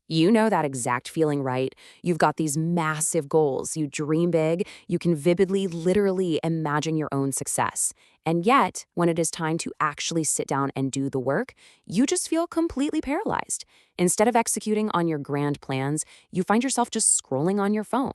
You know that exact feeling, right? You've got these massive goals. You dream big. You can vividly, literally imagine your own success. And yet, when it is time to actually sit down and do the work, you just feel completely paralyzed. Instead of executing on your grand plans, you find yourself just scrolling on your phone,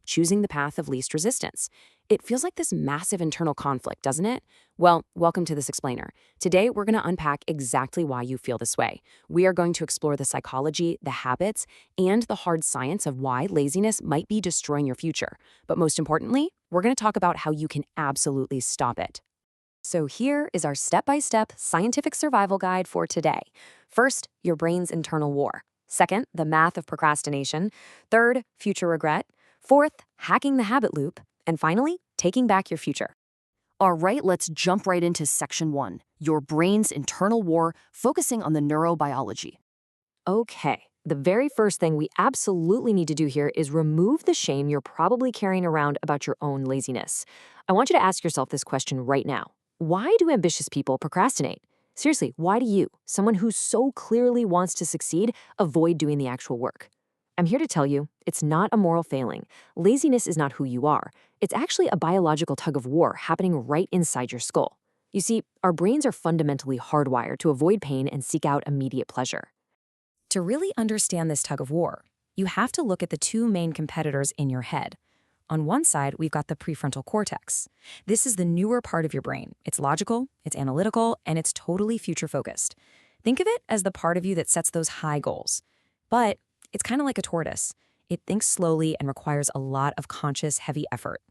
choosing the path of least resistance. It feels like this massive internal conflict, doesn't it? Well, welcome to This Explainer. Today, we're going to unpack exactly why you feel this way. We are going to explore the psychology, the habits, and the hard science of why laziness might be destroying your future. But most importantly, we're going to talk about how you can absolutely stop it. So here is our step-by-step scientific survival guide for today. First, your brain's internal war. Second, the math of procrastination. Third, future regret. Fourth, hacking the habit loop. And finally, taking back your future. All right, let's jump right into section 1, your brain's internal war, focusing on the neurobiology. Okay, the very first thing we absolutely need to do here is remove the shame you're probably carrying around about your own laziness. I want you to ask yourself this question right now. Why do ambitious people procrastinate? Seriously, why do you, someone who so clearly wants to succeed, avoid doing the actual work? I'm here to tell you, it's not a moral failing. Laziness is not who you are. It's actually a biological tug of war happening right inside your skull. You see, our brains are fundamentally hardwired to avoid pain and seek out immediate pleasure. To really understand this tug of war, you have to look at the two main competitors in your head. On one side, we've got the prefrontal cortex. This is the newer part of your brain. It's logical, it's analytical, and it's totally future-focused. Think of it as the part of you that sets those high goals. But it's kind of like a tortoise. It thinks slowly and requires a lot of conscious, heavy effort.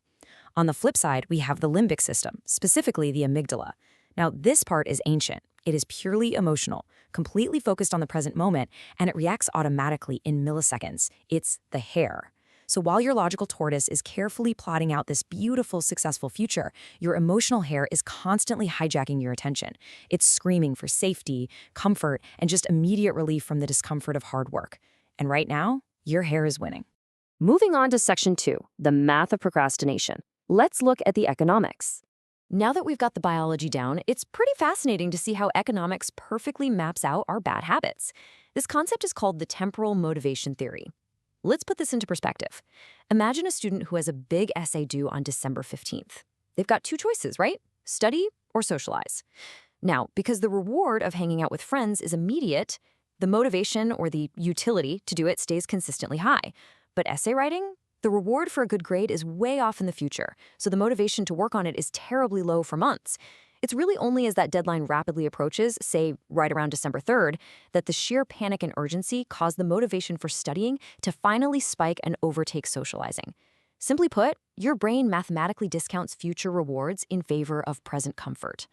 On the flip side, we have the limbic system, specifically the amygdala. Now, this part is ancient. It is purely emotional, completely focused on the present moment, and it reacts automatically in milliseconds. It's the hare. So while your logical tortoise is carefully plotting out this beautiful, successful future, your emotional hare is constantly hijacking your attention. It's screaming for safety, comfort, and just immediate relief from the discomfort of hard work. And right now, your hare is winning. Moving on to section 2, the math of procrastination. Let's look at the economics. Now that we've got the biology down, it's pretty fascinating to see how economics perfectly maps out our bad habits. This concept is called the temporal motivation theory. Let's put this into perspective. Imagine a student who has a big essay due on December 15th. They've got two choices, right? Study or socialize. Now, because the reward of hanging out with friends is immediate, the motivation or the utility to do it stays consistently high. But essay writing? The reward for a good grade is way off in the future, so the motivation to work on it is terribly low for months. It's really only as that deadline rapidly approaches, say right around December 3rd, that the sheer panic and urgency cause the motivation for studying to finally spike and overtake socializing. Simply put, your brain mathematically discounts future rewards in favor of present comfort.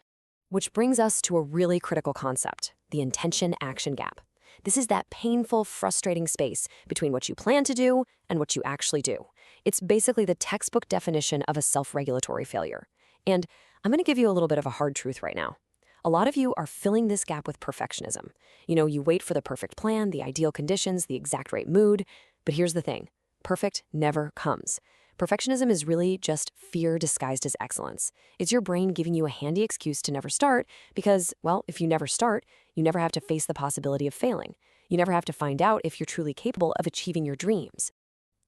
Which brings us to a really critical concept, the intention-action gap. This is that painful, frustrating space between what you plan to do and what you actually do. It's basically the textbook definition of a self-regulatory failure. And I'm going to give you a little bit of a hard truth right now. A lot of you are filling this gap with perfectionism. You wait for the perfect plan, the ideal conditions, the exact right mood. But here's the thing. Perfect never comes. Perfectionism is really just fear disguised as excellence. It's your brain giving you a handy excuse to never start because, well, if you never start, you never have to face the possibility of failing. You never have to find out if you're truly capable of achieving your dreams.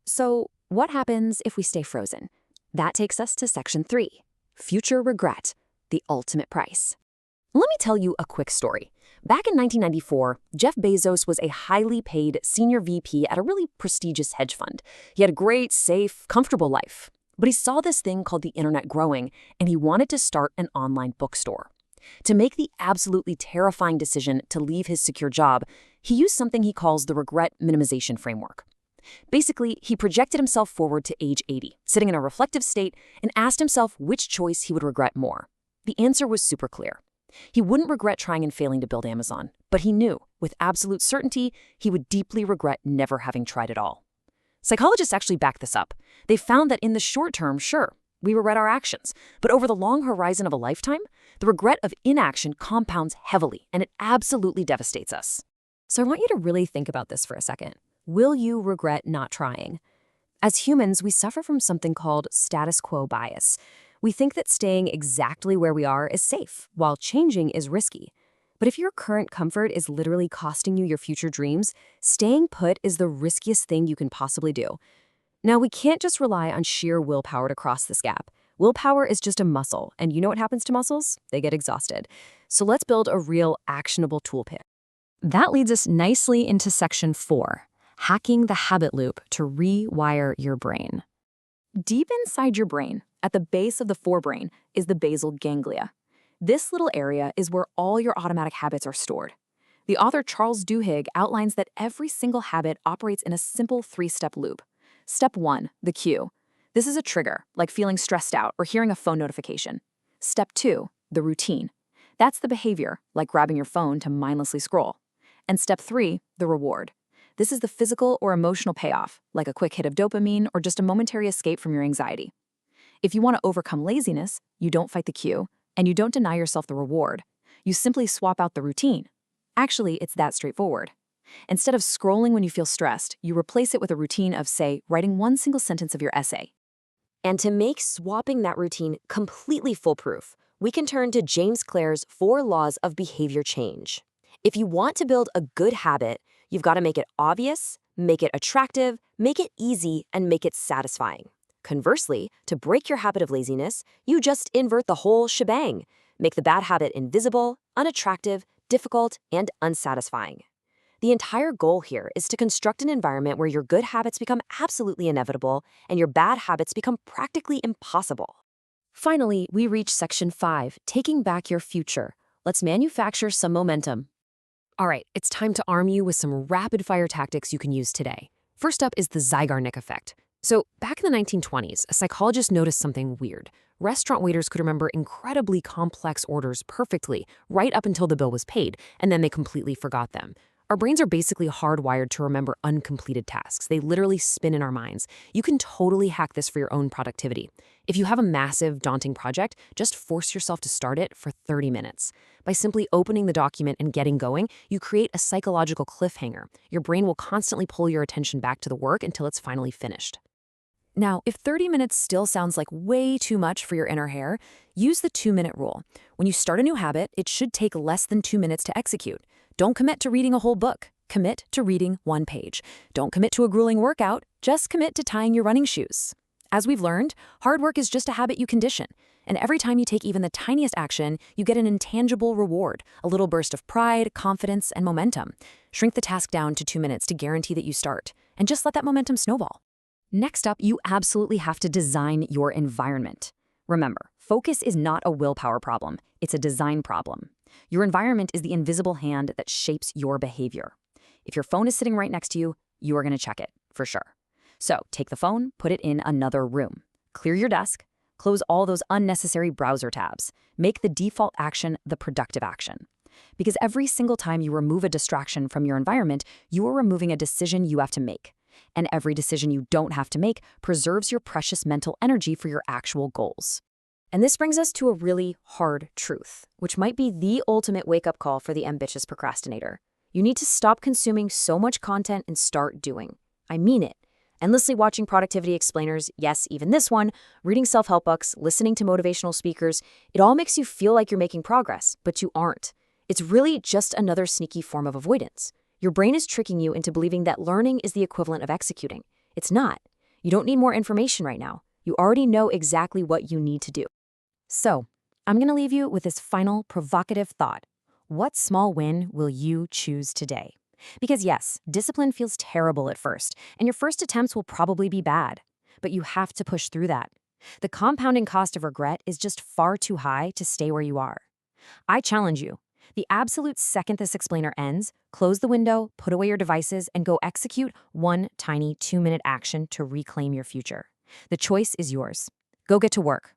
So, what happens if we stay frozen? That takes us to section 3, future regret, the ultimate price. Let me tell you a quick story. Back in 1994, Jeff Bezos was a highly paid senior VP at a really prestigious hedge fund. He had a great, safe, comfortable life. But he saw this thing called the internet growing, and he wanted to start an online bookstore. To make the absolutely terrifying decision to leave his secure job, he used something he calls the regret minimization framework. Basically, he projected himself forward to age 80, sitting in a reflective state, and asked himself which choice he would regret more. The answer was super clear. He wouldn't regret trying and failing to build Amazon, but he knew, with absolute certainty, he would deeply regret never having tried at all. Psychologists actually back this up. They found that in the short term, sure, we regret our actions, but over the long horizon of a lifetime, the regret of inaction compounds heavily, and it absolutely devastates us. So I want you to really think about this for a second. Will you regret not trying? As humans, we suffer from something called status quo bias. We think that staying exactly where we are is safe, while changing is risky. But if your current comfort is literally costing you your future dreams, staying put is the riskiest thing you can possibly do. Now, we can't just rely on sheer willpower to cross this gap. Willpower is just a muscle, and you know what happens to muscles? They get exhausted. So let's build a real actionable toolkit. That leads us nicely into section 4, hacking the habit loop to rewire your brain. Deep inside your brain, at the base of the forebrain, is the basal ganglia. This little area is where all your automatic habits are stored. The author Charles Duhigg outlines that every single habit operates in a simple 3-step loop. Step 1, the cue. This is a trigger, like feeling stressed out or hearing a phone notification. Step 2, the routine. That's the behavior, like grabbing your phone to mindlessly scroll. And step 3, the reward. This is the physical or emotional payoff, like a quick hit of dopamine or just a momentary escape from your anxiety. If you want to overcome laziness, you don't fight the cue, and you don't deny yourself the reward. You simply swap out the routine. Actually, it's that straightforward. Instead of scrolling when you feel stressed, you replace it with a routine of, say, writing one single sentence of your essay. And to make swapping that routine completely foolproof, we can turn to James Clear's 4 laws of behavior change. If you want to build a good habit, you've got to make it obvious, make it attractive, make it easy, and make it satisfying. Conversely, to break your habit of laziness, you just invert the whole shebang. Make the bad habit invisible, unattractive, difficult, and unsatisfying. The entire goal here is to construct an environment where your good habits become absolutely inevitable and your bad habits become practically impossible. Finally, we reach section 5, taking back your future. Let's manufacture some momentum. All right, it's time to arm you with some rapid-fire tactics you can use today. First up is the Zeigarnik effect. So, back in the 1920s, a psychologist noticed something weird. Restaurant waiters could remember incredibly complex orders perfectly, right up until the bill was paid, and then they completely forgot them. Our brains are basically hardwired to remember uncompleted tasks. They literally spin in our minds. You can totally hack this for your own productivity. If you have a massive, daunting project, just force yourself to start it for 30 minutes. By simply opening the document and getting going, you create a psychological cliffhanger. Your brain will constantly pull your attention back to the work until it's finally finished. Now, if 30 minutes still sounds like way too much for your inner hair, use the 2-minute rule. When you start a new habit, it should take less than 2 minutes to execute. Don't commit to reading a whole book. Commit to reading 1 page. Don't commit to a grueling workout. Just commit to tying your running shoes. As we've learned, hard work is just a habit you condition. And every time you take even the tiniest action, you get an intangible reward, a little burst of pride, confidence, and momentum. Shrink the task down to 2 minutes to guarantee that you start. And just let that momentum snowball. Next up, you absolutely have to design your environment. Remember, focus is not a willpower problem. It's a design problem. Your environment is the invisible hand that shapes your behavior. If your phone is sitting right next to you, you are going to check it, for sure. So take the phone, put it in another room. Clear your desk, close all those unnecessary browser tabs. Make the default action the productive action. Because every single time you remove a distraction from your environment, you are removing a decision you have to make. And every decision you don't have to make preserves your precious mental energy for your actual goals. And this brings us to a really hard truth, which might be the ultimate wake-up call for the ambitious procrastinator. You need to stop consuming so much content and start doing. I mean it. Endlessly watching productivity explainers, yes, even this one, reading self-help books, listening to motivational speakers, it all makes you feel like you're making progress, but you aren't. It's really just another sneaky form of avoidance. Your brain is tricking you into believing that learning is the equivalent of executing. It's not. You don't need more information right now. You already know exactly what you need to do. So, I'm going to leave you with this final provocative thought. What small win will you choose today? Because yes, discipline feels terrible at first, and your first attempts will probably be bad. But you have to push through that. The compounding cost of regret is just far too high to stay where you are. I challenge you. The absolute second this explainer ends, close the window, put away your devices, and go execute one tiny 2-minute action to reclaim your future. The choice is yours. Go get to work.